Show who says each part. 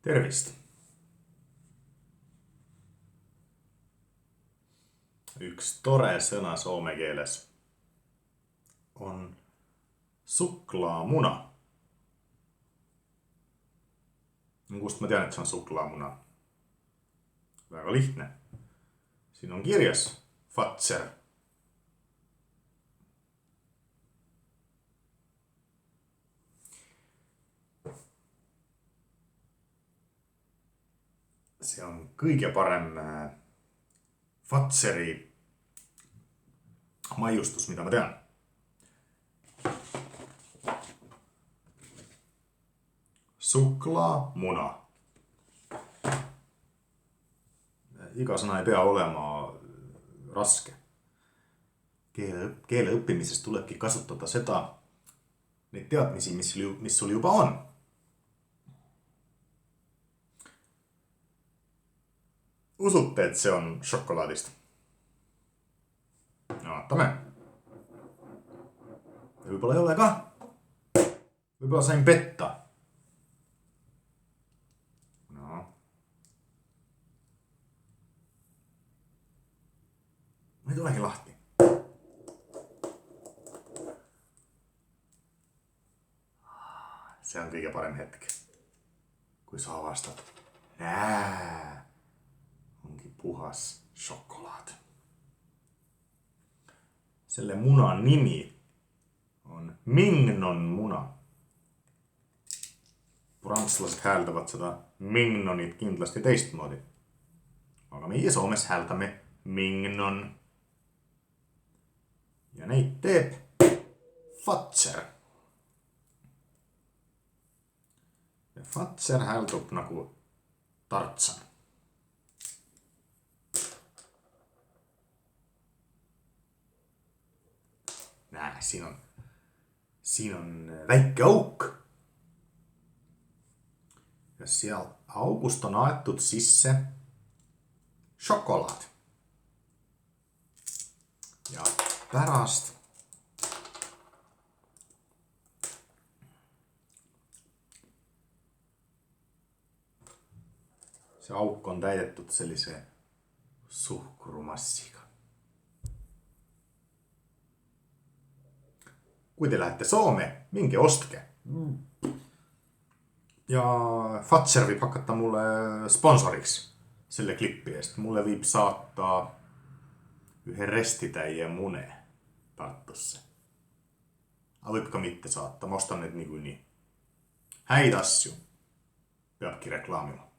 Speaker 1: Tervist! Üks tore sõna soome keeles on suklaamuna. Kust ma tean, et see on suklaamuna? Väga lihtne. Siin on kirjas Fazer. See on kõige parem Fazeri maiustus, mida ma tean. Suklaamuna. Iga sõna ei pea olema raske. Keele õppimises tulebki kasutada neid teadmisi, mis sul juba on. Usute, et see on šokolaadist? Vaatame. Võib-olla ei ole ka. Võib-olla sain petta. No. Ma ei tulegi lahti. See on kõige parem hetk, kui sa avastad. Ongi puhas šokolaad. Selle muna nimi on mingnon muna. Prantslased hääldavad seda mignonit kindlasti teistmoodi. Aga meie Soomes hääldame mingnon. Ja neid teeb Fazer. Ja Fazer hääldub nagu Tartsan. Näe, siin on väike auk. Ja seal august on aetud sisse šokolaad. Ja pärast see auk on täidetud sellise suhkrumassiga. Kui te lähete Soome, minge ostke. Ja Fazer võib hakata mulle sponsoriks selle klippi eest. Mulle võib saata ühe restitäie mune Tartusse. Aga võib ka mitte saata, ma ostan need niikuinii. Häid asju peabki reklaamima.